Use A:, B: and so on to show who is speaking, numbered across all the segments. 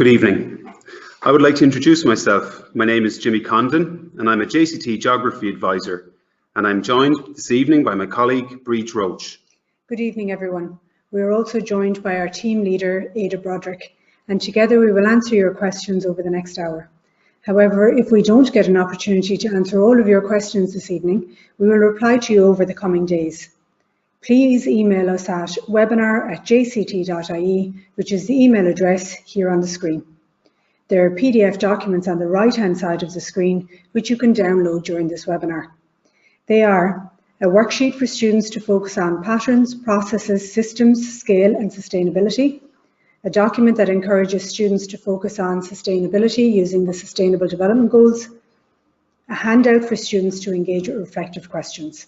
A: Good evening. I would like to introduce myself. My name is Jimmy Condon and I'm a JCT Geography Advisor, and I'm joined this evening by my colleague Breach Roach.
B: Good evening everyone. We are also joined by our team leader Ada Broderick, and together we will answer your questions over the next hour. However, if we don't get an opportunity to answer all of your questions this evening, we will reply to you over the coming days. Please email us at webinar@jct.ie, which is the email address here on the screen. There are PDF documents on the right-hand side of the screen, which you can download during this webinar. They are a worksheet for students to focus on patterns, processes, systems, scale and sustainability, a document that encourages students to focus on sustainability using the Sustainable Development Goals, a handout for students to engage with reflective questions.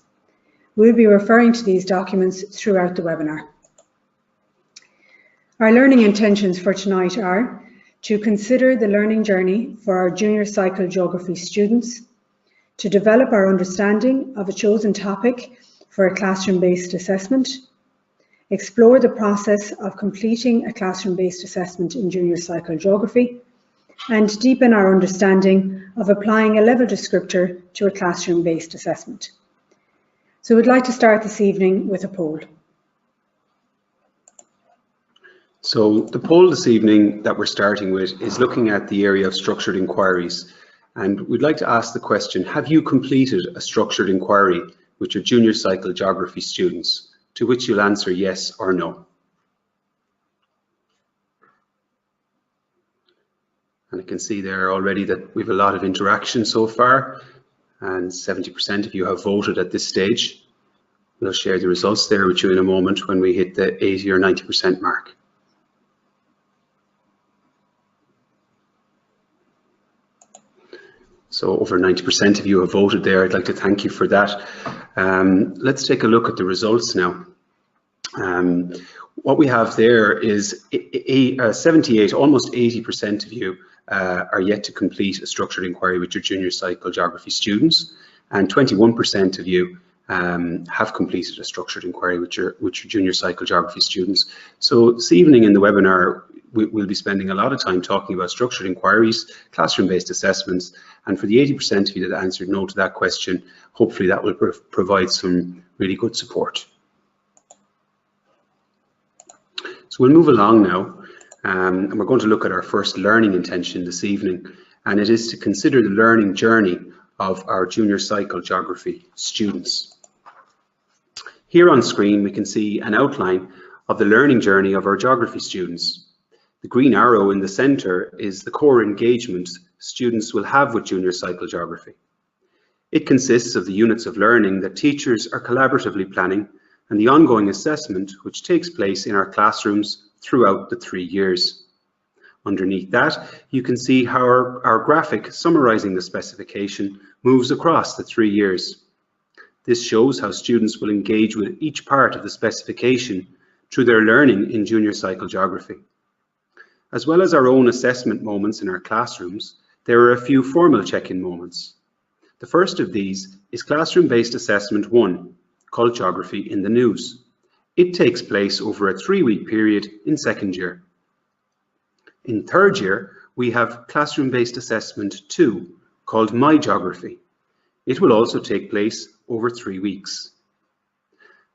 B: We'll be referring to these documents throughout the webinar. Our learning intentions for tonight are to consider the learning journey for our junior cycle geography students, to develop our understanding of a chosen topic for a classroom-based assessment, explore the process of completing a classroom-based assessment in junior cycle geography, and deepen our understanding of applying a level descriptor to a classroom-based assessment. So we'd like to start this evening with a poll.
A: So the poll this evening that we're starting with is looking at the area of structured inquiries. And we'd like to ask the question, have you completed a structured inquiry with your junior cycle geography students? To which you'll answer yes or no. And I can see there already that we have a lot of interaction so far, and 70% of you have voted at this stage. We'll share the results there with you in a moment when we hit the 80 or 90% mark. So over 90% of you have voted there. I'd like to thank you for that. Let's take a look at the results now. What we have there is 78, almost 80% of you are yet to complete a structured inquiry with your junior cycle geography students, and 21% of you have completed a structured inquiry with your junior cycle geography students. So this evening in the webinar, we'll be spending a lot of time talking about structured inquiries, classroom-based assessments, and for the 80% of you that answered no to that question, hopefully that will provide some really good support. So we'll move along now, and we're going to look at our first learning intention this evening, and it is to consider the learning journey of our junior cycle geography students. Here on screen we can see an outline of the learning journey of our geography students. The green arrow in the center is the core engagement students will have with junior cycle geography. It consists of the units of learning that teachers are collaboratively planning and the ongoing assessment which takes place in our classrooms throughout the 3 years. Underneath that, you can see how our graphic summarizing the specification moves across the 3 years. This shows how students will engage with each part of the specification through their learning in junior cycle geography. As well as our own assessment moments in our classrooms, there are a few formal check-in moments. The first of these is classroom-based assessment 1, called Geography in the News. It takes place over a 3-week period in second year. In third year, we have classroom-based assessment 2, called My Geography. It will also take place over 3 weeks.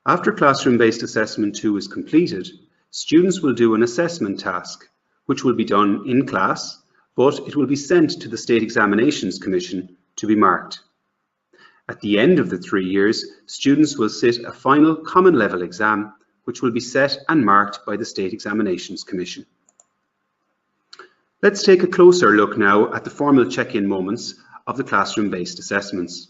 A: After classroom-based assessment 2 is completed, students will do an assessment task, which will be done in class, but it will be sent to the State Examinations Commission to be marked. At the end of the 3 years, students will sit a final common level exam, which will be set and marked by the State Examinations Commission. Let's take a closer look now at the formal check-in moments of the classroom-based assessments.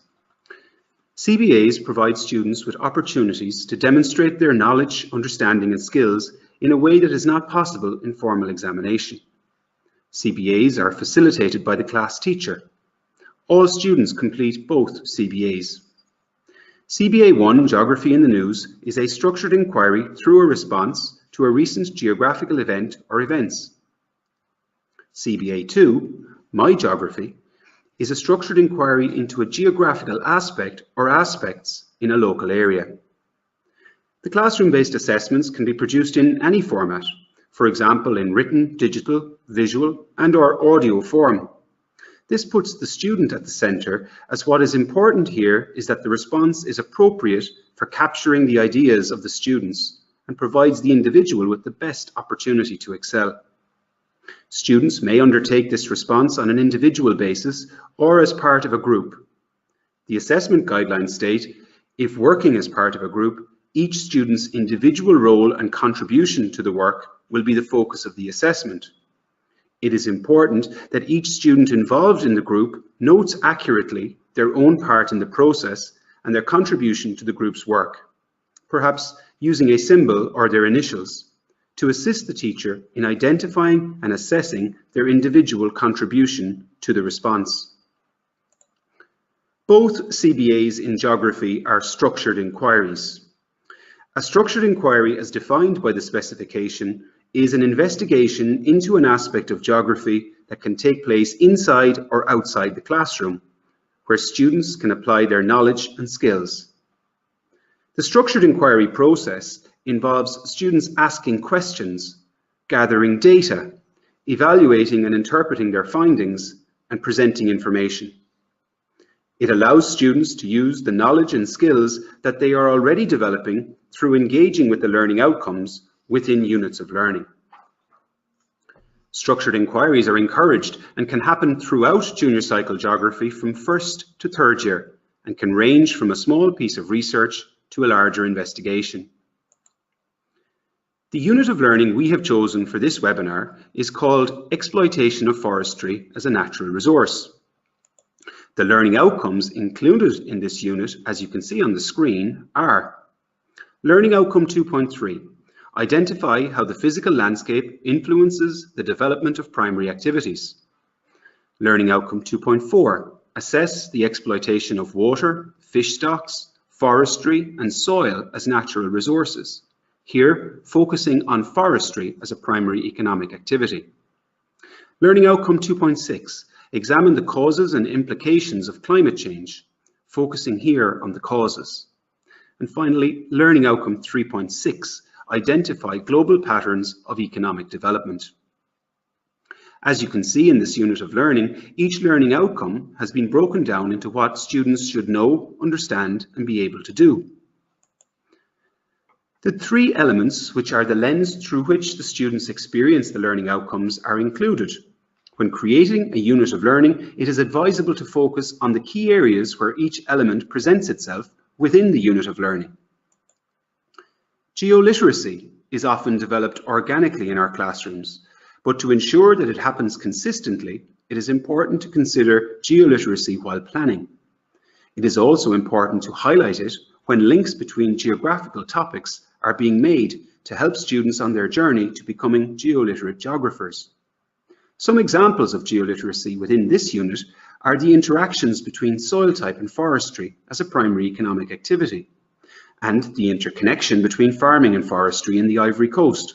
A: CBAs provide students with opportunities to demonstrate their knowledge, understanding and skills in a way that is not possible in formal examination. CBAs are facilitated by the class teacher. All students complete both CBAs. CBA 1, Geography in the News, is a structured inquiry through a response to a recent geographical event or events. CBA 2, My Geography, is a structured inquiry into a geographical aspect or aspects in a local area. The classroom-based assessments can be produced in any format. for example in written, digital, visual and/or audio form. This puts the student at the centre, as what is important here is that the response is appropriate for capturing the ideas of the students and provides the individual with the best opportunity to excel. Students may undertake this response on an individual basis or as part of a group. The assessment guidelines state, if working as part of a group, each student's individual role and contribution to the work will be the focus of the assessment. It is important that each student involved in the group notes accurately their own part in the process and their contribution to the group's work, perhaps using a symbol or their initials, to assist the teacher in identifying and assessing their individual contribution to the response. Both CBAs in geography are structured inquiries. A structured inquiry, as defined by the specification, is an investigation into an aspect of geography that can take place inside or outside the classroom, where students can apply their knowledge and skills. The structured inquiry process involves students asking questions, gathering data, evaluating and interpreting their findings, and presenting information. It allows students to use the knowledge and skills that they are already developing through engaging with the learning outcomes within units of learning. Structured inquiries are encouraged and can happen throughout junior cycle geography from 1st to 3rd year and can range from a small piece of research to a larger investigation. The unit of learning we have chosen for this webinar is called Exploitation of Forestry as a Natural Resource. The learning outcomes included in this unit, as you can see on the screen, are Learning Outcome 2.3. Identify how the physical landscape influences the development of primary activities. Learning Outcome 2.4. Assess the exploitation of water, fish stocks, forestry and soil as natural resources. Here, focusing on forestry as a primary economic activity. Learning Outcome 2.6. Examine the causes and implications of climate change, focusing here on the causes. And finally, Learning Outcome 3.6. Identify global patterns of economic development. As you can see in this unit of learning, each learning outcome has been broken down into what students should know, understand, and be able to do. The 3 elements, which are the lens through which the students experience the learning outcomes, are included. When creating a unit of learning, it is advisable to focus on the key areas where each element presents itself within the unit of learning. Geoliteracy is often developed organically in our classrooms, but to ensure that it happens consistently, it is important to consider geoliteracy while planning. It is also important to highlight it when links between geographical topics are being made to help students on their journey to becoming geoliterate geographers. Some examples of geoliteracy within this unit are the interactions between soil type and forestry as a primary economic activity, and the interconnection between farming and forestry in the Ivory Coast.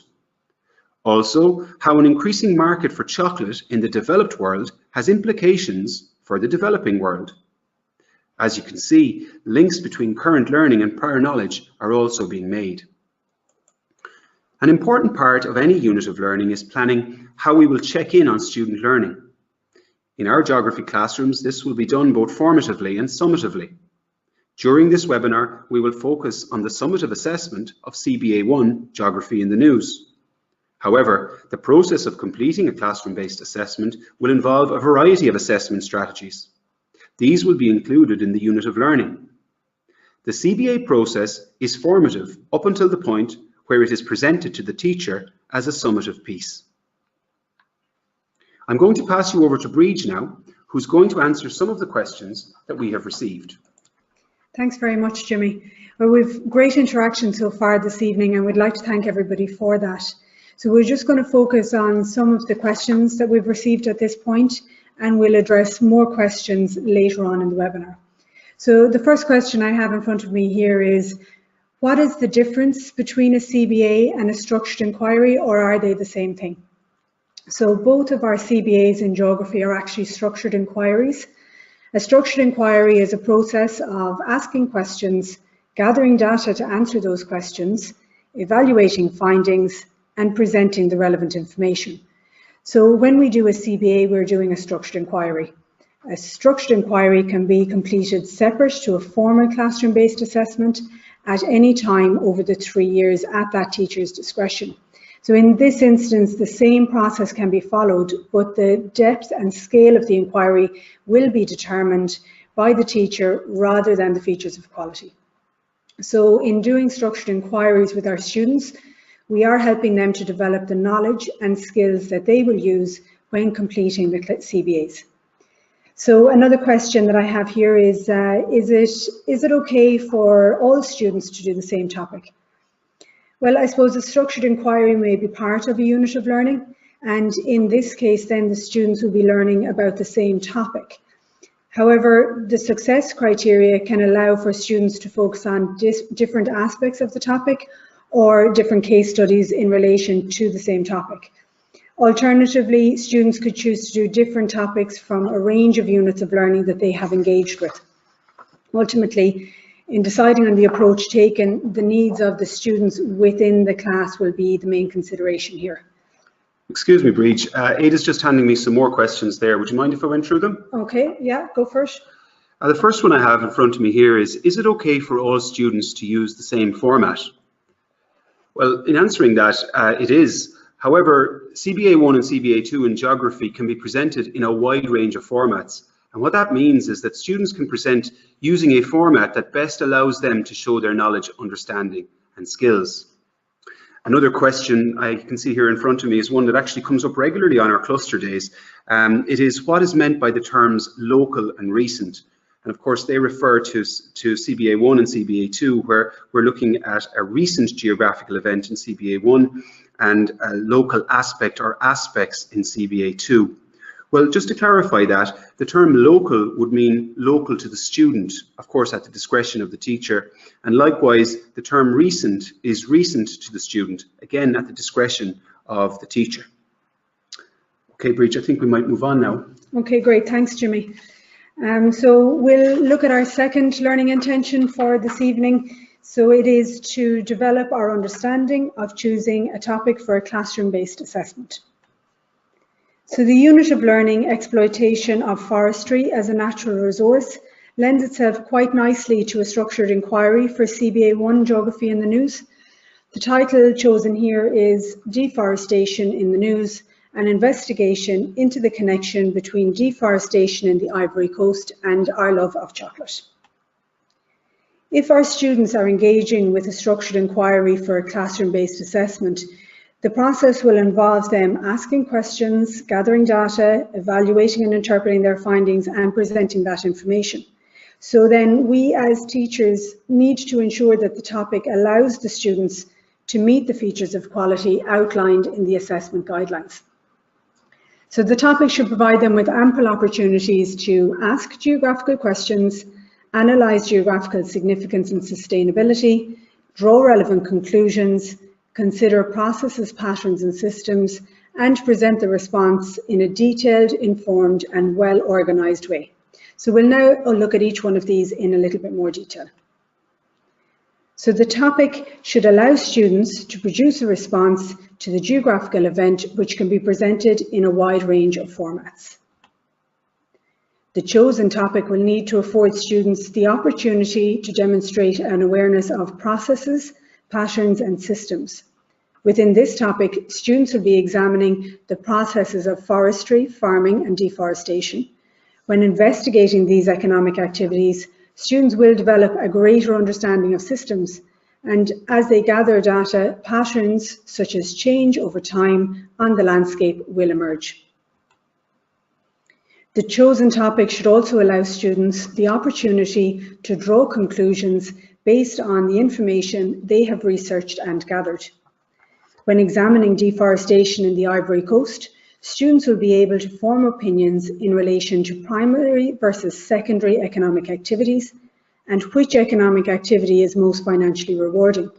A: Also, how an increasing market for chocolate in the developed world has implications for the developing world. As you can see, links between current learning and prior knowledge are also being made. An important part of any unit of learning is planning how we will check in on student learning. In our geography classrooms, this will be done both formatively and summatively. During this webinar, we will focus on the summative assessment of CBA 1, Geography in the News. However, the process of completing a classroom-based assessment will involve a variety of assessment strategies. These will be included in the unit of learning. The CBA process is formative up until the point where it is presented to the teacher as a summative piece. I'm going to pass you over to Breege now, who's going to answer some of the questions that we have received.
B: Thanks very much, Jimmy. Well, we've great interaction so far this evening, and we'd like to thank everybody for that. So we're just going to focus on some of the questions that we've received at this point, and we'll address more questions later on in the webinar. So the first question I have in front of me here is, what is the difference between a CBA and a structured inquiry, or are they the same thing? So both of our CBAs in geography are actually structured inquiries. A structured inquiry is a process of asking questions, gathering data to answer those questions, evaluating findings, and presenting the relevant information. So when we do a CBA, we're doing a structured inquiry. A structured inquiry can be completed separate to a formal classroom-based assessment at any time over the 3 years at that teacher's discretion. So in this instance, the same process can be followed, but the depth and scale of the inquiry will be determined by the teacher rather than the features of quality. So in doing structured inquiries with our students, we are helping them to develop the knowledge and skills that they will use when completing the CBAs. So another question that I have here is it okay for all students to do the same topic? Well, I suppose a structured inquiry may be part of a unit of learning, and in this case then the students will be learning about the same topic. However, the success criteria can allow for students to focus on different aspects of the topic or different case studies in relation to the same topic. Alternatively, students could choose to do different topics from a range of units of learning that they have engaged with. Ultimately, in deciding on the approach taken, the needs of the students within the class will be the main consideration here.
A: Excuse me, Breach. Ada's just handing me some more questions there. Would you mind if I went through them?
B: Okay, yeah, go first.
A: The first one I have in front of me here is it okay for all students to use the same format? Well, in answering that, it is. However, CBA 1 and CBA 2 in geography can be presented in a wide range of formats. And what that means is that students can present using a format that best allows them to show their knowledge, understanding and skills. Another question I can see here in front of me is one that actually comes up regularly on our cluster days. It is, what is meant by the terms local and recent? And of course, they refer to CBA 1 and CBA 2, where we're looking at a recent geographical event in CBA 1 and a local aspect or aspects in CBA 2. Well, just to clarify that, the term local would mean local to the student, of course at the discretion of the teacher, and likewise the term recent is recent to the student, again at the discretion of the teacher. Okay, Breach, I think we might move on now.
B: Okay, great, thanks Jimmy. So we'll look at our second learning intention for this evening. So it is to develop our understanding of choosing a topic for a classroom-based assessment. So the unit of learning, exploitation of forestry as a natural resource, lends itself quite nicely to a structured inquiry for CBA 1 Geography in the News. The title chosen here is Deforestation in the News, an investigation into the connection between deforestation in the Ivory Coast and our love of chocolate. If our students are engaging with a structured inquiry for a classroom-based assessment, the process will involve them asking questions, gathering data, evaluating and interpreting their findings and presenting that information. So then we as teachers need to ensure that the topic allows the students to meet the features of quality outlined in the assessment guidelines. So the topic should provide them with ample opportunities to ask geographical questions, analyse geographical significance and sustainability, draw relevant conclusions, consider processes, patterns and systems, and present the response in a detailed, informed and well-organised way. So we'll now look at each one of these in a little bit more detail. So the topic should allow students to produce a response to the geographical event, which can be presented in a wide range of formats. The chosen topic will need to afford students the opportunity to demonstrate an awareness of processes, patterns and systems. Within this topic, students will be examining the processes of forestry, farming and deforestation. When investigating these economic activities, students will develop a greater understanding of systems, and as they gather data, patterns such as change over time on the landscape will emerge. The chosen topic should also allow students the opportunity to draw conclusions based on the information they have researched and gathered. When examining deforestation in the Ivory Coast, students will be able to form opinions in relation to primary versus secondary economic activities and which economic activity is most financially rewarding.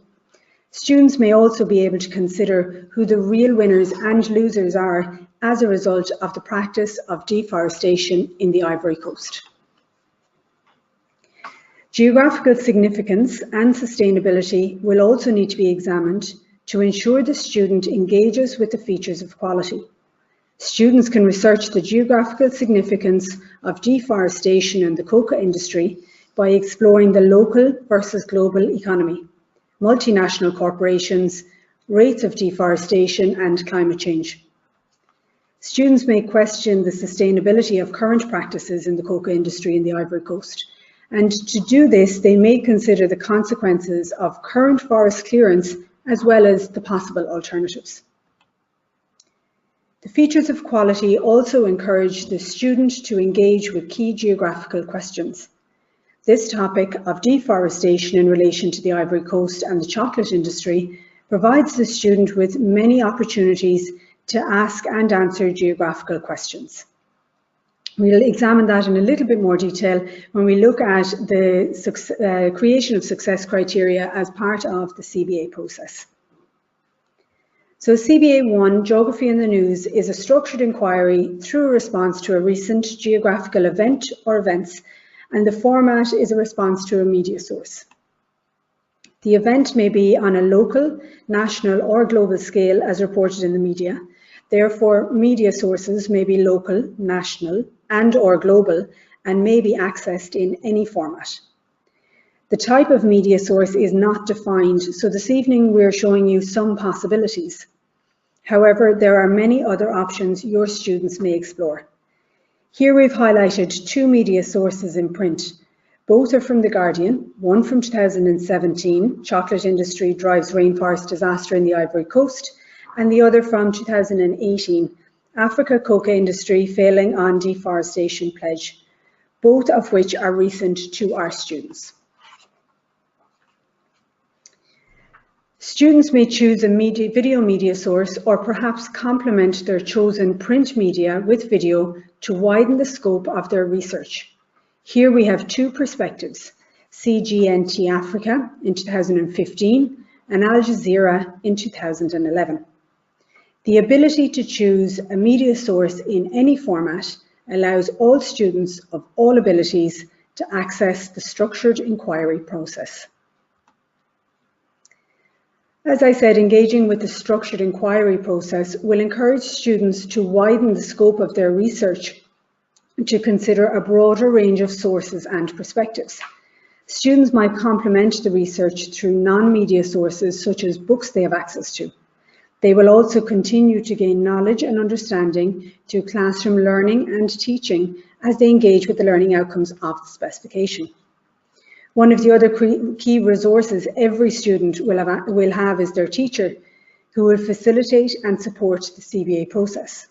B: Students may also be able to consider who the real winners and losers are as a result of the practice of deforestation in the Ivory Coast. Geographical significance and sustainability will also need to be examined to ensure the student engages with the features of quality. Students can research the geographical significance of deforestation in the cocoa industry by exploring the local versus global economy, multinational corporations, rates of deforestation and climate change. Students may question the sustainability of current practices in the cocoa industry in the Ivory Coast, and to do this they may consider the consequences of current forest clearance as well as the possible alternatives. The features of quality also encourage the student to engage with key geographical questions. This topic of deforestation in relation to the Ivory Coast and the chocolate industry provides the student with many opportunities to ask and answer geographical questions. We'll examine that in a little bit more detail when we look at the creation of success criteria as part of the CBA process. So CBA 1, Geography in the News, is a structured inquiry through a response to a recent geographical event or events, and the format is a response to a media source. The event may be on a local, national or global scale as reported in the media. Therefore, media sources may be local, national and or global and may be accessed in any format. The type of media source is not defined, so this evening we're showing you some possibilities. However, there are many other options your students may explore. Here we've highlighted two media sources in print. Both are from The Guardian, one from 2017, Chocolate Industry Drives Rainforest Disaster in the Ivory Coast, and the other from 2018, Africa Cocoa Industry Failing on Deforestation Pledge, both of which are recent to our students. Students may choose a video media source or perhaps complement their chosen print media with video to widen the scope of their research. Here we have two perspectives, CGNT Africa in 2015 and Al Jazeera in 2011. The ability to choose a media source in any format allows all students of all abilities to access the structured inquiry process. As I said, engaging with the structured inquiry process will encourage students to widen the scope of their research to consider a broader range of sources and perspectives. Students might complement the research through non-media sources such as books they have access to. They will also continue to gain knowledge and understanding through classroom learning and teaching as they engage with the learning outcomes of the specification. One of the other key resources every student will have is their teacher, who will facilitate and support the CBA process.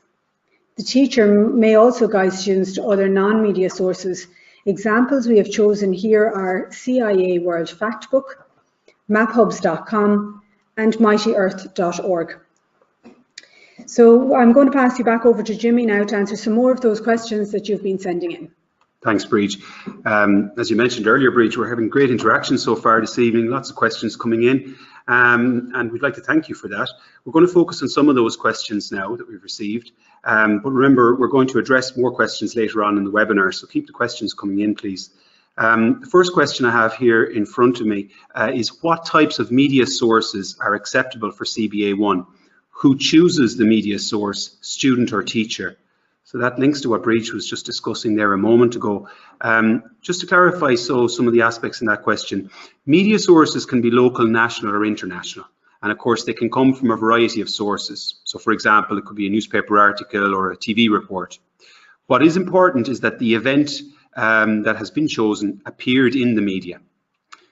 B: The teacher may also guide students to other non-media sources. Examples we have chosen here are CIA World Factbook, maphubs.com and mightyearth.org. So I'm going to pass you back over to Jimmy now to answer some more of those questions that you've been sending in.
A: Thanks, Breach. As you mentioned earlier, Breach, we're having great interaction so far this evening, lots of questions coming in, and we'd like to thank you for that. We're going to focus on some of those questions now that we've received, but remember, we're going to address more questions later on in the webinar, so keep the questions coming in, please. The first question I have here in front of me is what types of media sources are acceptable for CBA 1? Who chooses the media source, student or teacher? So that links to what Breach was just discussing there a moment ago. Just to clarify some of the aspects in that question, media sources can be local, national or international. And of course, they can come from a variety of sources. So for example, it could be a newspaper article or a TV report. What is important is that the event that has been chosen appeared in the media.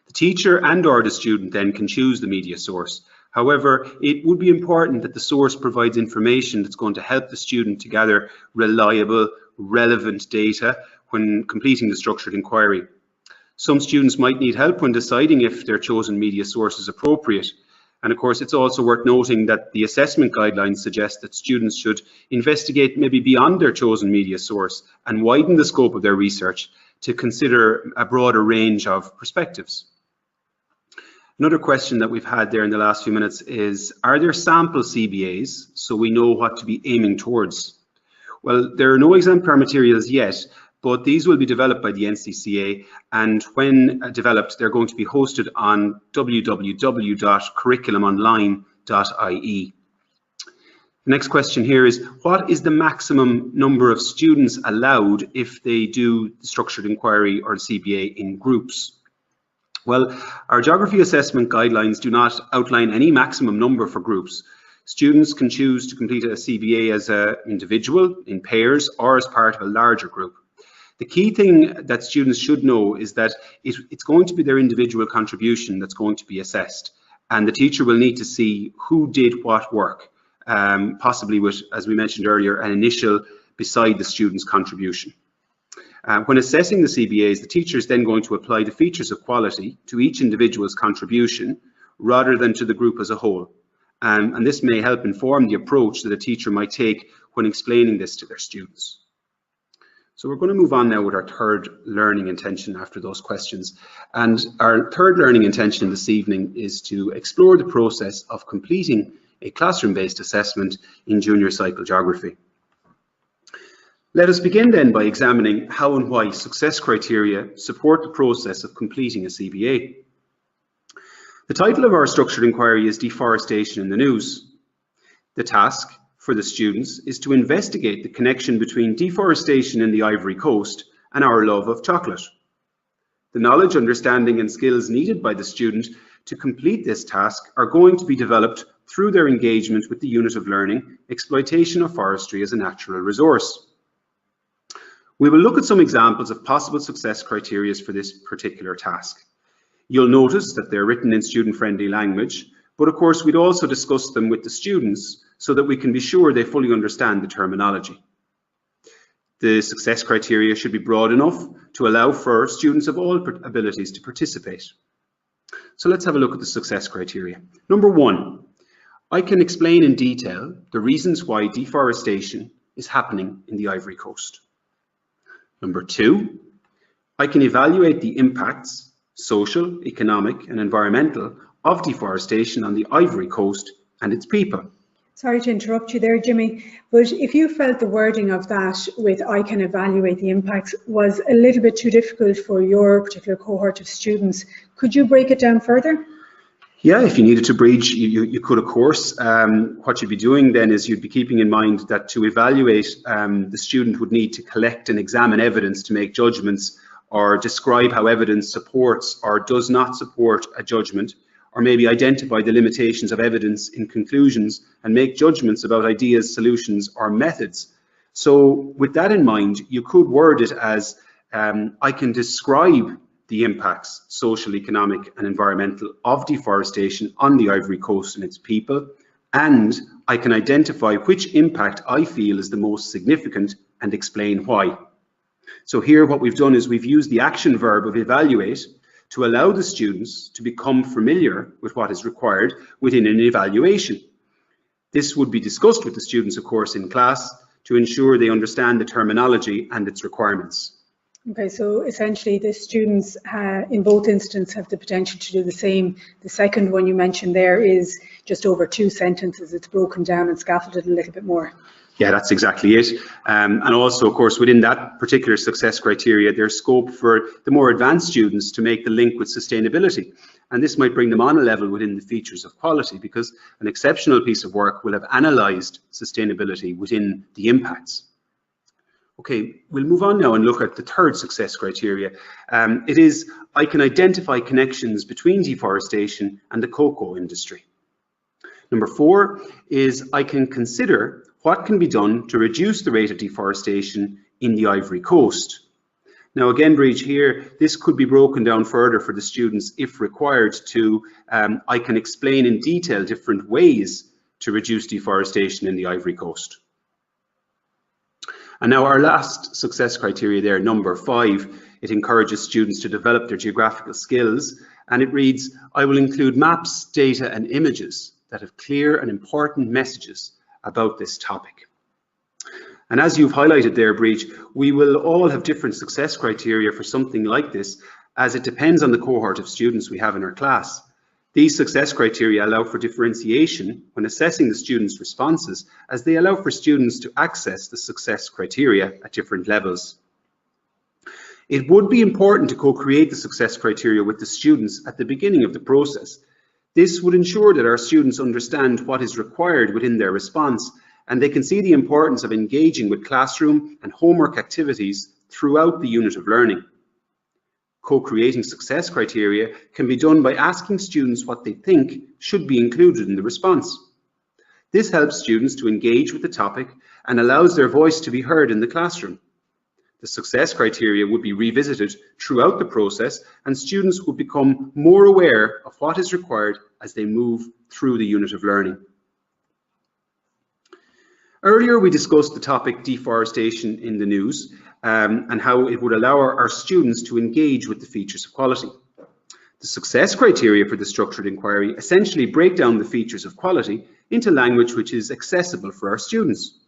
A: The teacher and or the student then can choose the media source. However, it would be important that the source provides information that's going to help the student to gather reliable, relevant data when completing the structured inquiry. Some students might need help when deciding if their chosen media source is appropriate. And of course, it's also worth noting that the assessment guidelines suggest that students should investigate maybe beyond their chosen media source and widen the scope of their research to consider a broader range of perspectives. Another question that we've had there in the last few minutes is, are there sample CBAs so we know what to be aiming towards? Well, there are no exemplar materials yet, but these will be developed by the NCCA, and when developed, they're going to be hosted on www.curriculumonline.org. The next question here is, what is the maximum number of students allowed if they do the structured inquiry or CBA in groups? Well, our geography assessment guidelines do not outline any maximum number for groups. Students can choose to complete a CBA as an individual, in pairs, or as part of a larger group. The key thing that students should know is that it's going to be their individual contribution that's going to be assessed, and the teacher will need to see who did what work, possibly with, as we mentioned earlier, an initial beside the student's contribution. When assessing the CBAs, the teacher is then going to apply the features of quality to each individual's contribution rather than to the group as a whole. And this may help inform the approach that a teacher might take when explaining this to their students. So we're going to move on now with our third learning intention after those questions. And our third learning intention this evening is to explore the process of completing a classroom-based assessment in junior cycle geography. Let us begin then by examining how and why success criteria support the process of completing a CBA. The title of our structured inquiry is Deforestation in the News. The task for the students is to investigate the connection between deforestation in the Ivory Coast and our love of chocolate. The knowledge, understanding and skills needed by the student to complete this task are going to be developed through their engagement with the unit of learning, Exploitation of Forestry as a Natural Resource. We will look at some examples of possible success criteria for this particular task. You'll notice that they're written in student-friendly language, but of course we'd also discuss them with the students so that we can be sure they fully understand the terminology. The success criteria should be broad enough to allow for students of all abilities to participate. So let's have a look at the success criteria. Number 1, I can explain in detail the reasons why deforestation is happening in the Ivory Coast. Number 2, I can evaluate the impacts, social, economic and environmental, of deforestation on the Ivory Coast and its people.
B: Sorry to interrupt you there, Jimmy, but if you felt the wording of that with I can evaluate the impacts was a little bit too difficult for your particular cohort of students, could you break it down further?
A: Yeah, if you needed to bridge, you could, of course. What you'd be doing then is you'd be keeping in mind that to evaluate, the student would need to collect and examine evidence to make judgments or describe how evidence supports or does not support a judgment, or maybe identify the limitations of evidence in conclusions and make judgments about ideas, solutions or methods. So with that in mind, you could word it as, I can describe the impacts, social, economic and environmental, of deforestation on the Ivory Coast and its people, and I can identify which impact I feel is the most significant and explain why. So here what we've done is we've used the action verb of evaluate to allow the students to become familiar with what is required within an evaluation. This would be discussed with the students, of course, in class to ensure they understand the terminology and its requirements.
B: Okay, so essentially the students in both instances have the potential to do the same. The second one you mentioned there is just over 2 sentences. It's broken down and scaffolded a little bit more.
A: Yeah, that's exactly it. And also, of course, within that particular success criteria, there's scope for the more advanced students to make the link with sustainability. And this might bring them on a level within the features of quality, because an exceptional piece of work will have analysed sustainability within the impacts. Okay, we'll move on now and look at the third success criteria. It is, I can identify connections between deforestation and the cocoa industry. Number 4 is, I can consider what can be done to reduce the rate of deforestation in the Ivory Coast. Now again, Bridge, here, this could be broken down further for the students if required to, I can explain in detail different ways to reduce deforestation in the Ivory Coast. And now our last success criteria there, number 5, it encourages students to develop their geographical skills, and it reads, I will include maps, data and images that have clear and important messages about this topic. And as you've highlighted there, Breach, we will all have different success criteria for something like this, as it depends on the cohort of students we have in our class. These success criteria allow for differentiation when assessing the students' responses, as they allow for students to access the success criteria at different levels. It would be important to co-create the success criteria with the students at the beginning of the process. This would ensure that our students understand what is required within their response, and they can see the importance of engaging with classroom and homework activities throughout the unit of learning. Co-creating success criteria can be done by asking students what they think should be included in the response. This helps students to engage with the topic and allows their voice to be heard in the classroom. The success criteria would be revisited throughout the process, and students would become more aware of what is required as they move through the unit of learning. Earlier, we discussed the topic deforestation in the news and how it would allow our students to engage with the features of quality. The success criteria for the structured inquiry essentially break down the features of quality into language which is accessible for our students.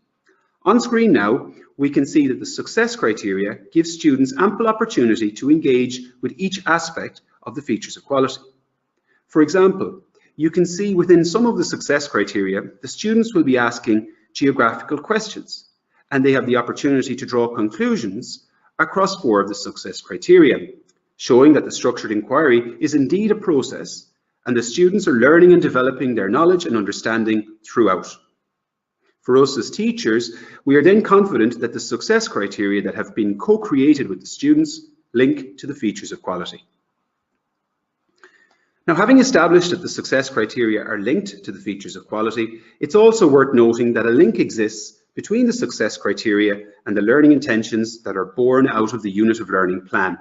A: On screen now, we can see that the success criteria gives students ample opportunity to engage with each aspect of the features of quality. For example, you can see within some of the success criteria, the students will be asking geographical questions, and they have the opportunity to draw conclusions across 4 of the success criteria, showing that the structured inquiry is indeed a process, and the students are learning and developing their knowledge and understanding throughout. For us as teachers, we are then confident that the success criteria that have been co-created with the students link to the features of quality. Now, having established that the success criteria are linked to the features of quality, it's also worth noting that a link exists between the success criteria and the learning intentions that are born out of the unit of learning plan.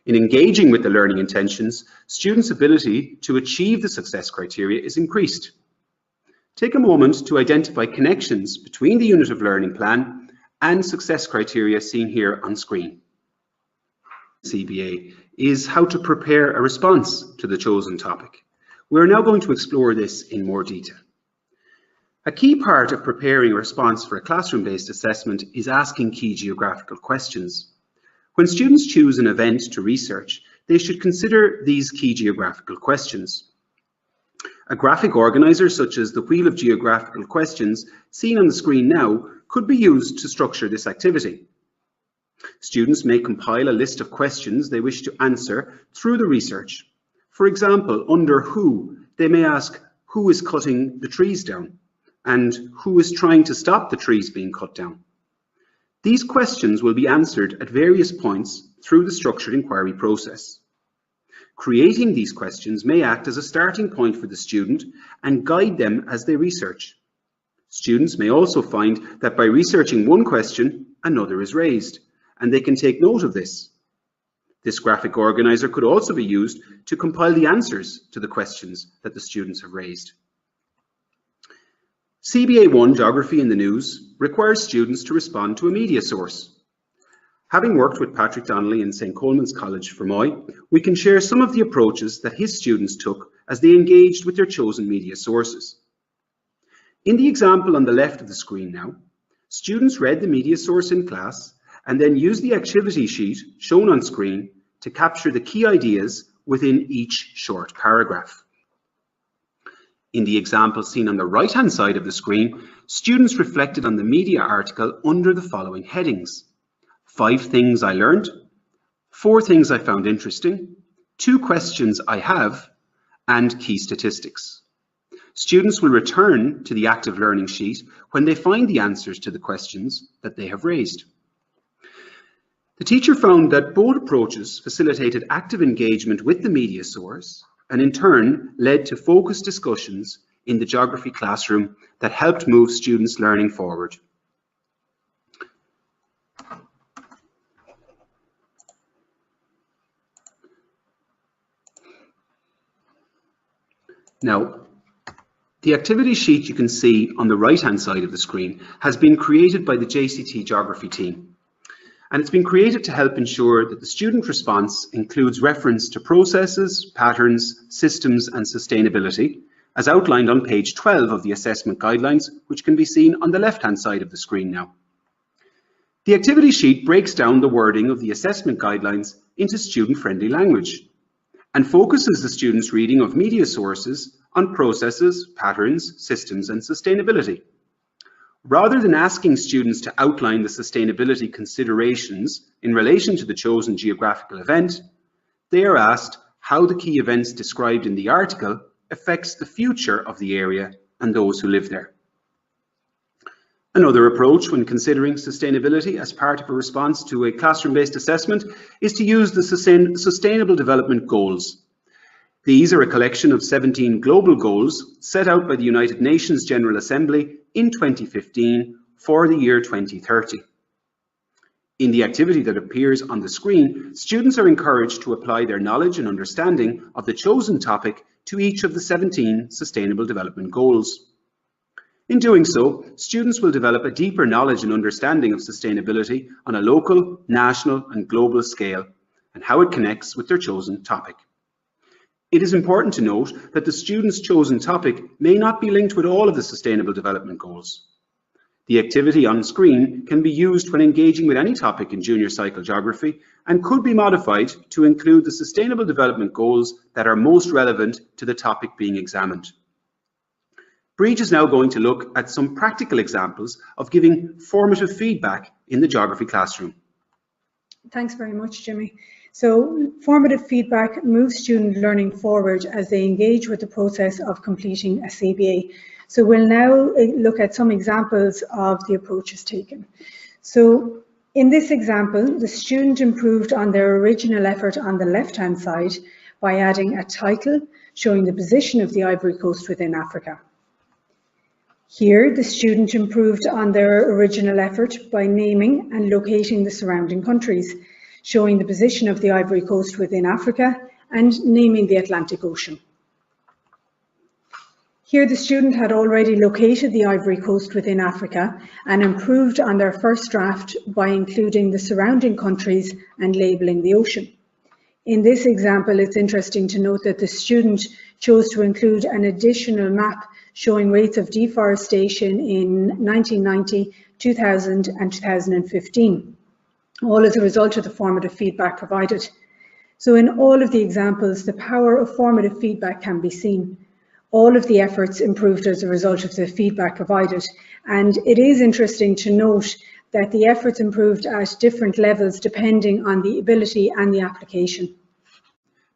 A: In engaging with the learning intentions, students' ability to achieve the success criteria is increased. Take a moment to identify connections between the unit of learning plan and success criteria seen here on screen. CBA is how to prepare a response to the chosen topic. We're now going to explore this in more detail. A key part of preparing a response for a classroom-based assessment is asking key geographical questions. When students choose an event to research, they should consider these key geographical questions. A graphic organizer such as the wheel of geographical questions seen on the screen now could be used to structure this activity. Students may compile a list of questions they wish to answer through the research. For example, under who, they may ask who is cutting the trees down and who is trying to stop the trees being cut down. These questions will be answered at various points through the structured inquiry process. Creating these questions may act as a starting point for the student and guide them as they research. Students may also find that by researching one question, another is raised, and they can take note of this. This graphic organizer could also be used to compile the answers to the questions that the students have raised. CBA 1 Geography in the News requires students to respond to a media source. Having worked with Patrick Donnelly in St. Coleman's College, Fermoy, we can share some of the approaches that his students took as they engaged with their chosen media sources. In the example on the left of the screen now, students read the media source in class and then used the activity sheet shown on screen to capture the key ideas within each short paragraph. In the example seen on the right-hand side of the screen, students reflected on the media article under the following headings: 5 things I learned, 4 things I found interesting, 2 questions I have, and key statistics. Students will return to the active learning sheet when they find the answers to the questions that they have raised. The teacher found that both approaches facilitated active engagement with the media source and in turn led to focused discussions in the geography classroom that helped move students' learning forward. Now, the activity sheet you can see on the right-hand side of the screen has been created by the JCT Geography team. And it's been created to help ensure that the student response includes reference to processes, patterns, systems, and sustainability, as outlined on page 12 of the assessment guidelines, which can be seen on the left-hand side of the screen now. The activity sheet breaks down the wording of the assessment guidelines into student-friendly language and focuses the students' reading of media sources on processes, patterns, systems, and sustainability. Rather than asking students to outline the sustainability considerations in relation to the chosen geographical event, they are asked how the key events described in the article affects the future of the area and those who live there. Another approach when considering sustainability as part of a response to a classroom-based assessment is to use the Sustainable Development Goals. These are a collection of 17 global goals set out by the United Nations General Assembly in 2015 for the year 2030. In the activity that appears on the screen, students are encouraged to apply their knowledge and understanding of the chosen topic to each of the 17 Sustainable Development Goals. In doing so, students will develop a deeper knowledge and understanding of sustainability on a local, national and global scale and how it connects with their chosen topic. It is important to note that the student's chosen topic may not be linked with all of the Sustainable Development Goals. The activity on screen can be used when engaging with any topic in junior cycle geography and could be modified to include the Sustainable Development Goals that are most relevant to the topic being examined. Breach is now going to look at some practical examples of giving formative feedback in the geography classroom.
B: Thanks very much, Jimmy. So, formative feedback moves student learning forward as they engage with the process of completing a CBA. So we'll now look at some examples of the approaches taken. So in this example, the student improved on their original effort on the left-hand side by adding a title showing the position of the Ivory Coast within Africa. Here, the student improved on their original effort by naming and locating the surrounding countries, showing the position of the Ivory Coast within Africa and naming the Atlantic Ocean. Here, the student had already located the Ivory Coast within Africa and improved on their first draft by including the surrounding countries and labelling the ocean. In this example, it's interesting to note that the student chose to include an additional map showing rates of deforestation in 1990, 2000 and 2015, all as a result of the formative feedback provided. So in all of the examples, the power of formative feedback can be seen. All of the efforts improved as a result of the feedback provided. And it is interesting to note that the efforts improved at different levels depending on the ability and the application.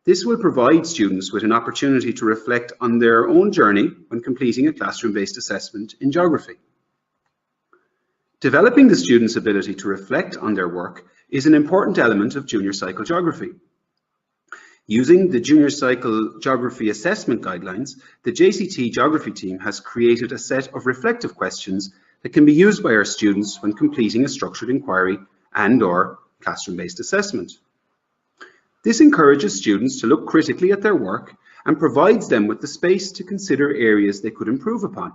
A: This will provide students with an opportunity to reflect on their own journey when completing a classroom-based assessment in geography. Developing the student's ability to reflect on their work is an important element of junior cycle geography. Using the Junior Cycle Geography Assessment Guidelines, the JCT Geography team has created a set of reflective questions that can be used by our students when completing a structured inquiry and/or classroom-based assessment. This encourages students to look critically at their work and provides them with the space to consider areas they could improve upon.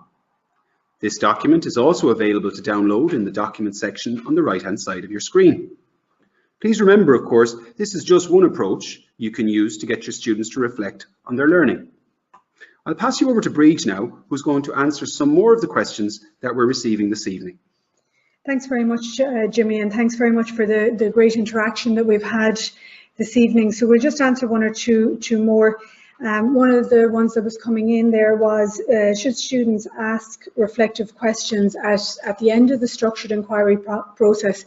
A: This document is also available to download in the document section on the right-hand side of your screen. Please remember, of course, this is just one approach you can use to get your students to reflect on their learning. I'll pass you over to Breach now, who's going to answer some more of the questions that we're receiving this evening.
B: Thanks very much, Jimmy, and thanks very much for the great interaction that we've had this evening. So we'll just answer one or two more. One of the ones that was coming in there was, should students ask reflective questions at the end of the structured inquiry process?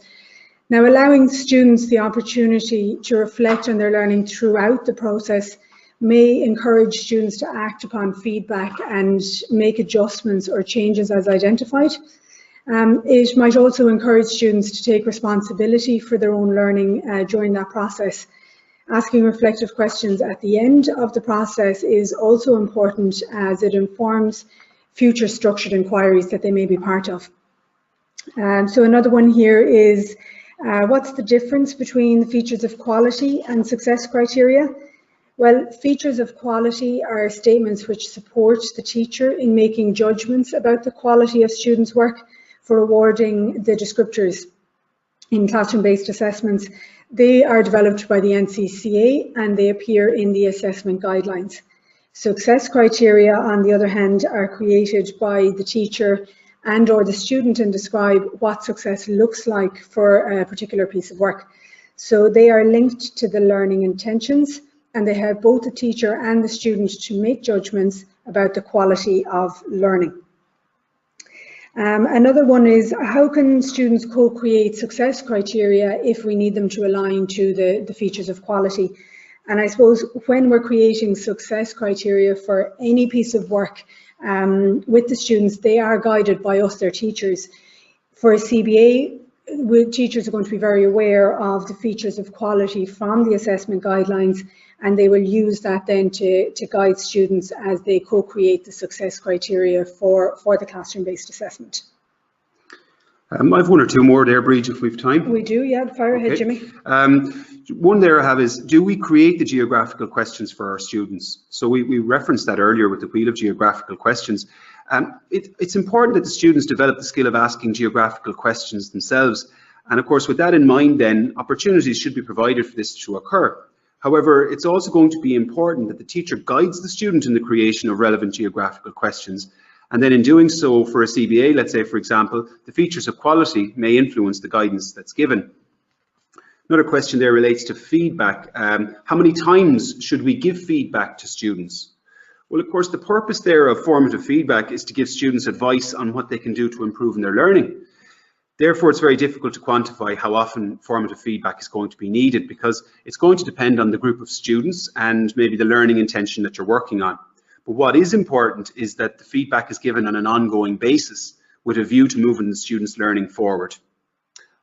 B: Now, allowing students the opportunity to reflect on their learning throughout the process may encourage students to act upon feedback and make adjustments or changes as identified. It might also encourage students to take responsibility for their own learning during that process. Asking reflective questions at the end of the process is also important as it informs future structured inquiries that they may be part of. So another one here is, what's the difference between the features of quality and success criteria? Well, features of quality are statements which support the teacher in making judgments about the quality of students' work for awarding the descriptors in classroom-based assessments. They are developed by the NCCA and they appear in the assessment guidelines. Success criteria, on the other hand, are created by the teacher and/or the student and describe what success looks like for a particular piece of work. So they are linked to the learning intentions and they help both the teacher and the student to make judgments about the quality of learning. Another one is, how can students co-create success criteria if we need them to align to the features of quality? And I suppose when we're creating success criteria for any piece of work with the students, they are guided by us, their teachers. For a CBA, teachers are going to be very aware of the features of quality from the assessment guidelines, and they will use that then to guide students as they co-create the success criteria for the classroom-based assessment.
A: I've one or two more there, Bridge, if we've time.
B: We do, yeah. Fire ahead, Jimmy.
A: One there I have is, do we create the geographical questions for our students? So we referenced that earlier with the wheel of geographical questions. It's important that the students develop the skill of asking geographical questions themselves. And of course, with that in mind, then opportunities should be provided for this to occur. However, it's also going to be important that the teacher guides the student in the creation of relevant geographical questions. And then in doing so for a CBA, let's say, for example, the features of quality may influence the guidance that's given. Another question there relates to feedback. How many times should we give feedback to students? Well, of course, the purpose there of formative feedback is to give students advice on what they can do to improve in their learning. Therefore, it's very difficult to quantify how often formative feedback is going to be needed, because it's going to depend on the group of students and maybe the learning intention that you're working on. But what is important is that the feedback is given on an ongoing basis with a view to moving the students' learning forward.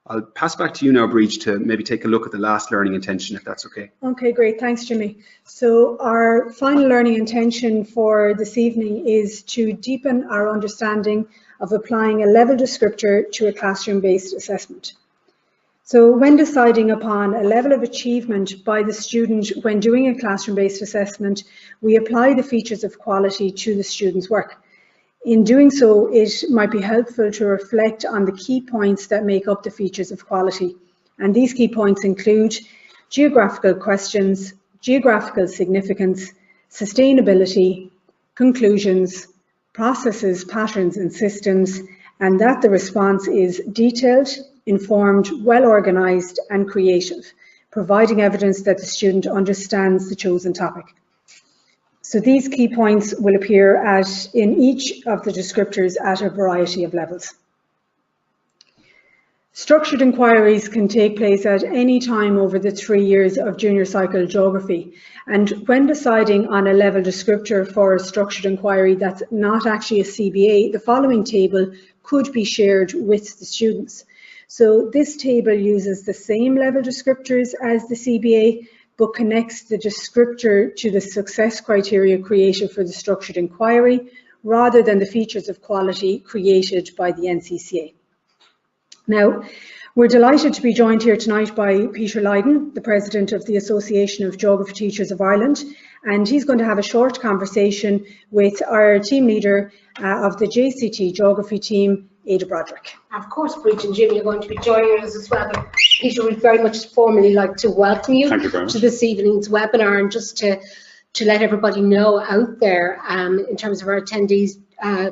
A: I'll pass back to you now, Breach, to maybe take a look at the last learning intention, if that's okay.
B: Okay, great. Thanks, Jimmy. So our final learning intention for this evening is to deepen our understanding of applying a level descriptor to a classroom-based assessment. So when deciding upon a level of achievement by the student when doing a classroom-based assessment, we apply the features of quality to the student's work. In doing so, it might be helpful to reflect on the key points that make up the features of quality. And these key points include geographical questions, geographical significance, sustainability, conclusions, processes, patterns and systems, and that the response is detailed, informed, well organised and creative, providing evidence that the student understands the chosen topic. So these key points will appear in each of the descriptors at a variety of levels. Structured inquiries can take place at any time over the 3 years of junior cycle geography. And when deciding on a level descriptor for a structured inquiry that's not actually a CBA, the following table could be shared with the students. So this table uses the same level descriptors as the CBA, but connects the descriptor to the success criteria created for the structured inquiry, rather than the features of quality created by the NCCA. Now, we're delighted to be joined here tonight by Peter Lydon, the President of the Association of Geography Teachers of Ireland, and he's going to have a short conversation with our team leader of the JCT Geography team, Ada Broderick.
C: Of course, Bridget and Jimmy are going to be joining us as well, but Peter would very much formally like to welcome you to this evening's webinar, and just to let everybody know out there, in terms of our attendees,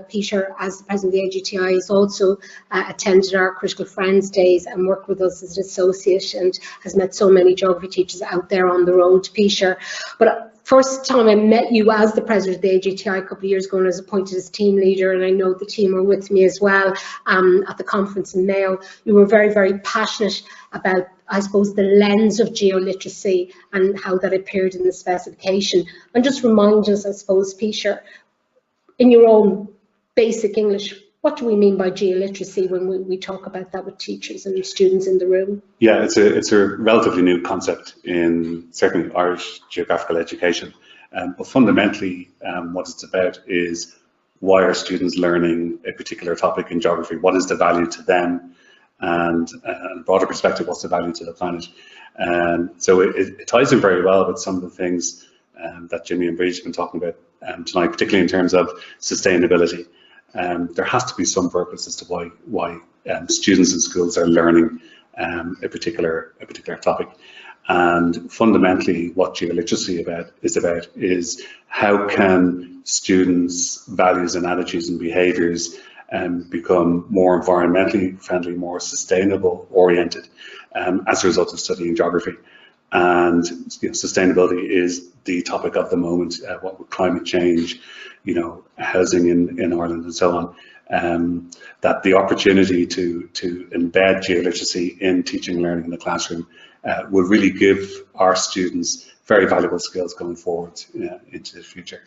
C: Peter, as the President of the AGTI, has also attended our Critical Friends Days and worked with us as an associate, and has met so many geography teachers out there on the road, Peter. But first time I met you as the President of the AGTI a couple of years ago, and I was appointed as team leader, and I know the team were with me as well at the conference in Mayo. You were very, very passionate about, I suppose, the lens of geoliteracy and how that appeared in the specification. And just remind us, I suppose, Peter, in your own basic English, what do we mean by geoliteracy when we talk about that with teachers and students in the room?
D: Yeah, it's a relatively new concept in certainly Irish geographical education. But fundamentally, what it's about is, why are students learning a particular topic in geography? What is the value to them? And a broader perspective, what's the value to the planet? So it ties in very well with some of the things that Jimmy and Bridget have been talking about tonight, particularly in terms of sustainability. There has to be some purpose as to why students in schools are learning a particular topic. And fundamentally, what geoliteracy is how can students' values and attitudes and behaviours become more environmentally friendly, more sustainable oriented as a result of studying geography. And sustainability is the topic of the moment, what with climate change, housing in Ireland and so on, that the opportunity to embed geoliteracy in teaching and learning in the classroom will really give our students very valuable skills going forward into the future.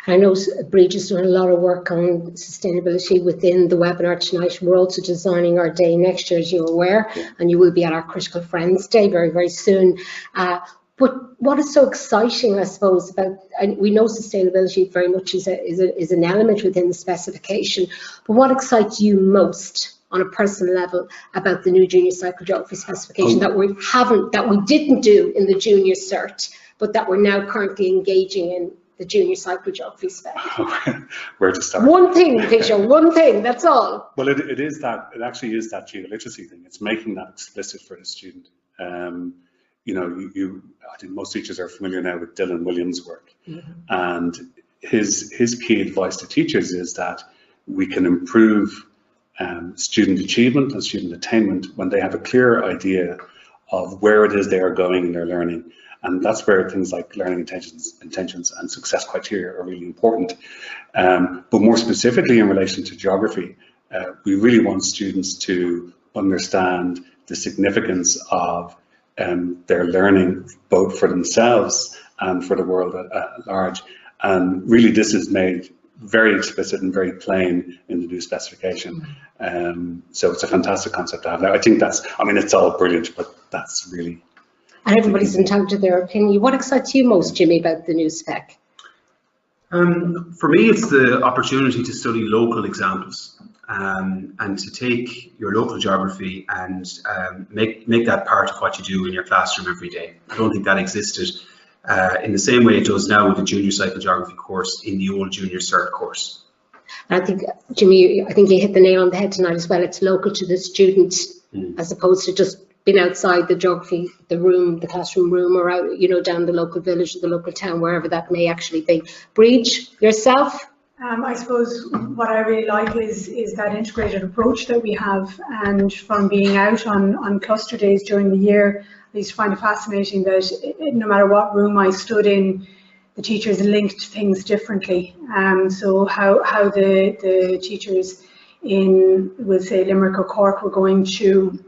C: I know Bridge is doing a lot of work on sustainability within the webinar tonight. We're also designing our day next year, as you're aware, and you will be at our Critical Friends Day very, very soon. But what is so exciting, I suppose, about, and we know sustainability very much is an element within the specification, but what excites you most on a personal level about the new junior cycle geography specification that we didn't do in the junior cert, but that we're now currently engaging in the junior cycle geography spec?
D: Where to start?
C: One thing, Peter, one thing, that's all.
D: Well, it actually is that geoliteracy thing. It's making that explicit for the student. You know, I think most teachers are familiar now with Dylan Williams' work, and his key advice to teachers is that we can improve student achievement and student attainment when they have a clear idea of where it is they are going in their learning. And that's where things like learning intentions and success criteria are really important. But more specifically in relation to geography, we really want students to understand the significance of their learning, both for themselves and for the world at large. And really this is made very explicit and very plain in the new specification. So it's a fantastic concept to have. Now, I think it's all brilliant, but that's really...
C: And everybody's entitled to their opinion. What excites you most, Jimmy, about the new spec?
A: For me, it's the opportunity to study local examples and to take your local geography and make that part of what you do in your classroom every day. I don't think that existed in the same way it does now with the junior cycle geography course in the old junior cert course.
C: I think, Jimmy, I think you hit the nail on the head tonight as well. It's local to the student as opposed to just being outside the geography, the room, the classroom room, or out, you know, down the local village or the local town, wherever that may actually be. Bridge, yourself?
B: I suppose what I really like is that integrated approach that we have, and from being out on cluster days during the year, I used to find it fascinating that no matter what room I stood in, the teachers linked things differently. So how the teachers in, we'll say, Limerick or Cork were going to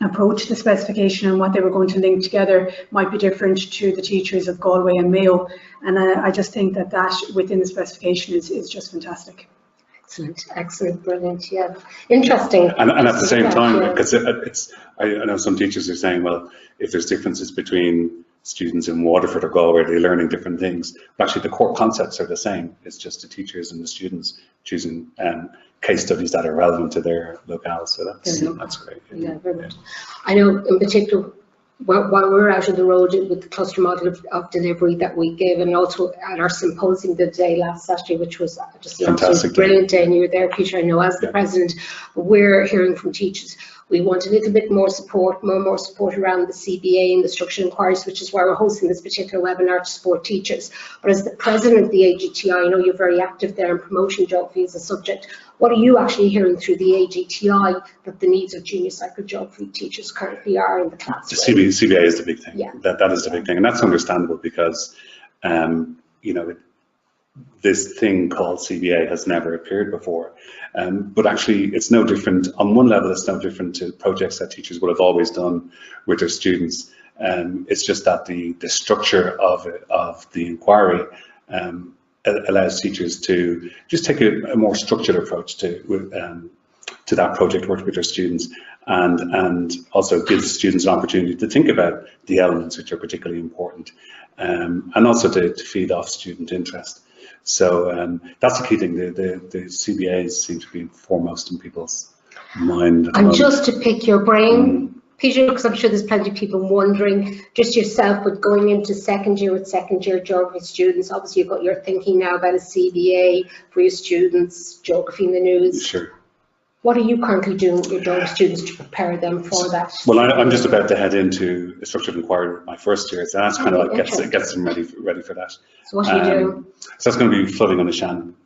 B: approach the specification and what they were going to link together might be different to the teachers of Galway and Mayo. And I just think that within the specification is just fantastic.
C: Excellent, brilliant, yeah. Interesting.
D: And at the same time, because I know some teachers are saying, well, if there's differences between students in Waterford or Galway, they're learning different things. But actually the core concepts are the same. It's just the teachers and the students choosing case studies that are relevant to their locale. So that's great.
C: Yeah, very much. I know in particular, while we're out on the road with the cluster model of delivery that we gave, and also at our symposium the day last Saturday, which was just an absolutely brilliant day, and you were there, Peter, I know, as the president. We're hearing from teachers. We want a little bit more support, more support around the CBA and the structural inquiries, which is why we're hosting this particular webinar to support teachers. But as the president of the AGTI, I know you're very active there in promoting geography as a subject. What are you actually hearing through the AGTI that the needs of junior cycle geography teachers currently are in the classroom?
D: The CBA is the big thing.
C: Yeah.
D: That is the big thing, and that's understandable because, you know, this thing called CBA has never appeared before. But actually, it's no different. On one level, it's no different to projects that teachers would have always done with their students. It's just that the structure of the inquiry allows teachers to just take a more structured approach to that project work with their students, and also gives students an opportunity to think about the elements which are particularly important, and also to feed off student interest. So that's the key thing. The CBAs seem to be foremost in people's mind.
C: And just to pick your brain, Peter, because I'm sure there's plenty of people wondering, just yourself with going into second year with second year geography students, obviously you've got your thinking now about a CBA for your students, geography in the news.
D: Sure.
C: What are you currently doing with your geography students to prepare them for that?
D: Well, I'm just about to head into a structured inquiry with my first year, so that's kind of like gets them ready for that.
C: So what are you doing?
D: So that's going to be flooding on the Shannon.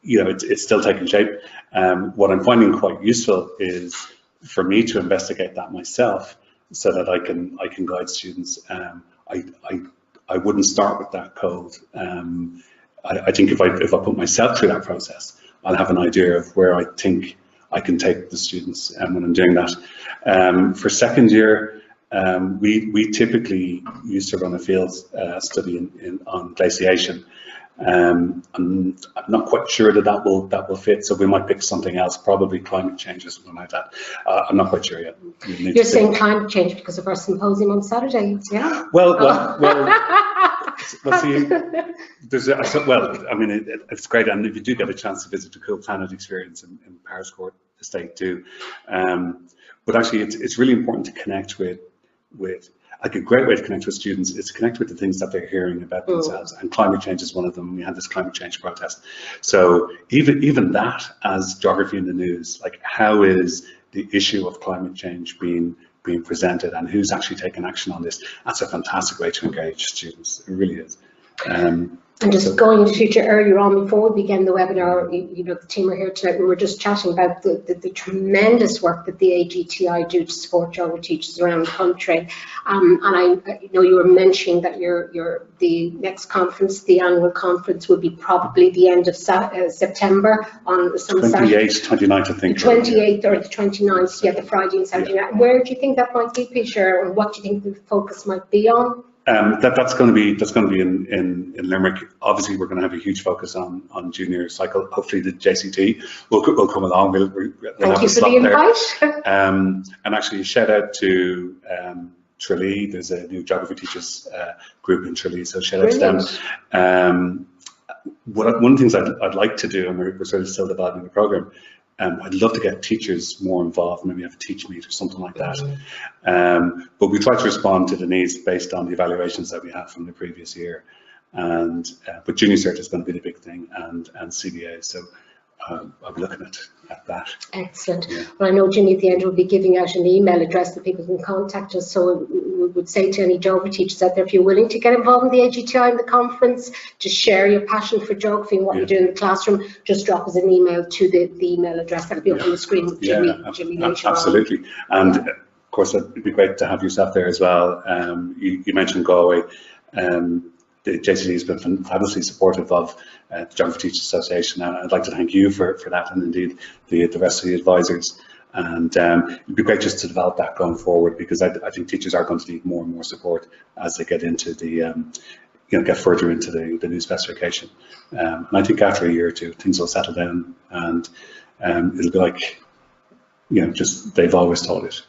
D: You know, it's still taking shape. What I'm finding quite useful is for me to investigate that myself, so that I can guide students. I wouldn't start with that code. I think if I put myself through that process, I'll have an idea of where I think I can take the students when I'm doing that. For second year, we typically used to run a field study on glaciation. I'm not quite sure that will fit, so we might pick something else, probably climate change or something like that. I'm not quite sure yet.
C: You're saying climate change because of our symposium on Saturday, yeah?
D: Well, see, I mean, it's great, and if you do get a chance to visit the Cool Planet experience in Paris Court Estate too, but actually it's really important to connect with like a great way to connect with students is to connect with the things that they're hearing about themselves, and climate change is one of them. We had this climate change protest, so even that as geography in the news, like how is the issue of climate change being presented and who's actually taking action on this? That's a fantastic way to engage students. It really is.
C: And just going into future, earlier on before we began the webinar, you know, the team are here tonight, we were just chatting about the tremendous work that the AGTI do to support geography teachers around the country. And I know you were mentioning that the next conference, the annual conference, would be probably the end of September on some
D: 28th, 29th, I think.
C: The 28th or the 29th, yeah, the Friday and Saturday night. Where do you think that might be, Peter, and what do you think the focus might be on?
D: That's going to be in Limerick. Obviously, we're going to have a huge focus on junior cycle. Hopefully, the JCT will come along. We'll
C: Thank you for the invite.
D: And actually, a shout out to Tralee. There's a new geography teachers group in Tralee, so shout out to them. One of the things I'd like to do, and we're sort of still developing the program, I'd love to get teachers more involved, maybe have a teach meet or something like that. But we try to respond to the needs based on the evaluations that we had from the previous year. And but Junior Cert is going to be the big thing, and CBA. So I'll be looking at that.
C: Excellent. Yeah. Well, I know Jimmy at the end will be giving out an email address that people can contact us. So we would say to any geography teachers out there, if you're willing to get involved in the AGTI and the conference, to share your passion for geography and what you do in the classroom, just drop us an email to the email address that'll be up on the screen with Jimmy later
D: absolutely. And of course, it'd be great to have yourself there as well. You mentioned Galway. The JCT has been fabulously supportive of the Geography Teachers Association, and I'd like to thank you for that, and indeed the rest of the advisors. And it'd be great just to develop that going forward, because I think teachers are going to need more and more support as they get into the get further into the new specification. And I think after a year or two, things will settle down, and it'll be like just they've always taught it.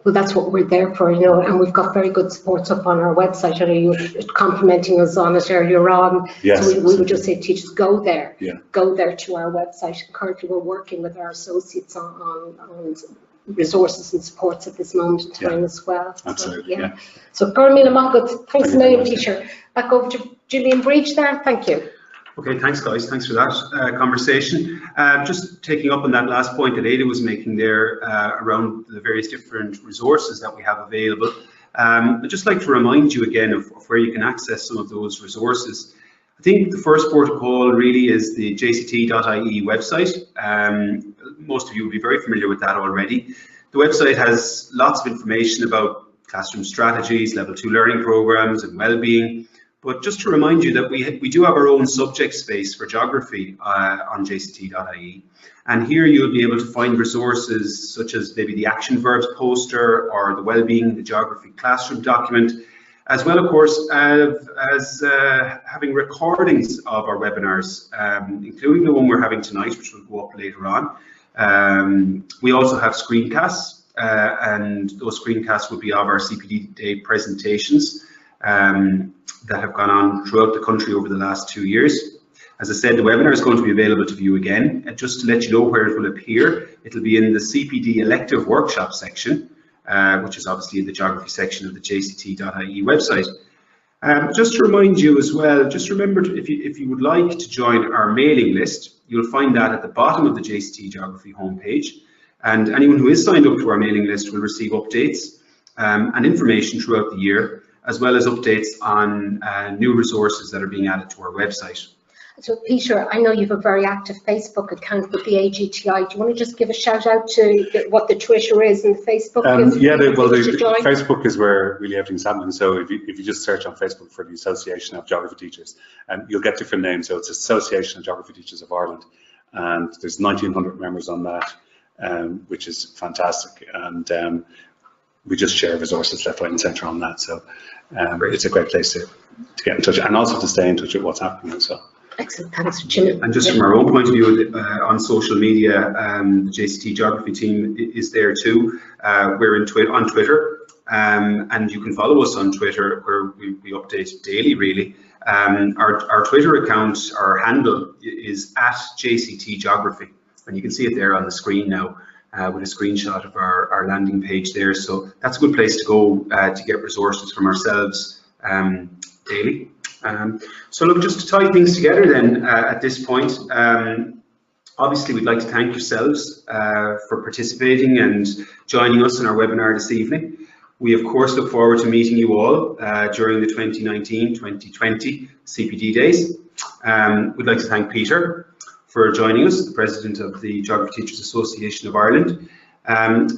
C: Well, that's what we're there for, and we've got very good supports up on our website. I know you were complimenting us on it earlier on.
D: Yes,
C: so we would just say, teachers, go there.
D: Yeah.
C: Go there to our website. Currently, we're working with our associates on resources and supports at this moment in time as well.
D: Absolutely.
C: So, So, Gormila Mockgut, thanks a million, Peter. Back over to Julie and Breach there. Thank you.
A: Okay, thanks guys, thanks for that conversation. Just taking up on that last point that Ada was making there around the various different resources that we have available. I'd just like to remind you again of where you can access some of those resources. I think the first protocol really is the jct.ie website. Most of you will be very familiar with that already. The website has lots of information about classroom strategies, level 2 learning programs and well-being. But just to remind you that we do have our own subject space for geography on jct.ie, and here you'll be able to find resources such as maybe the action verbs poster or the well-being, the geography classroom document, as well, of course, as having recordings of our webinars, including the one we're having tonight, which will go up later on. We also have screencasts, and those screencasts will be of our CPD Day presentations that have gone on throughout the country over the last 2 years. As I said, the webinar is going to be available to view again. And just to let you know where it will appear, it'll be in the CPD elective workshop section, which is obviously in the geography section of the jct.ie website. Just to remind you as well, just remember if you would like to join our mailing list, you'll find that at the bottom of the JCT Geography homepage. And anyone who is signed up to our mailing list will receive updates and information throughout the year, as well as updates on new resources that are being added to our website.
C: So Peter, I know you have a very active Facebook account with the AGTI. Do you want to just give a shout out to what the Twitter is and the Facebook?
D: The Facebook is where really everything's happening. So if you just search on Facebook for the Association of Geography Teachers, you'll get different names. So it's Association of Geography Teachers of Ireland, and there's 1,900 members on that, which is fantastic. And we just share resources left, right and centre on that. So it's a great place to get in touch and also to stay in touch with what's happening as well.
C: Excellent, thanks Jimmy.
A: And just from our own point of view, on social media, the JCT Geography team is there too. We're on Twitter, and you can follow us on Twitter, where we update daily, really. Our Twitter account, our handle is @JCT Geography, and you can see it there on the screen now with a screenshot of our landing page there. So that's a good place to go to get resources from ourselves daily. So look, just to tie things together then at this point, obviously we'd like to thank yourselves for participating and joining us in our webinar this evening. We of course look forward to meeting you all during the 2019-2020 CPD days. We'd like to thank Peter for joining us, the President of the Geography Teachers Association of Ireland.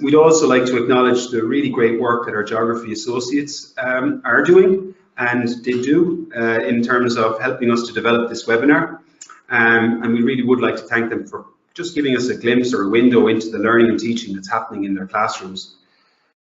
A: We'd also like to acknowledge the really great work that our Geography Associates are doing and did do in terms of helping us to develop this webinar. And we really would like to thank them for just giving us a glimpse or a window into the learning and teaching that's happening in their classrooms.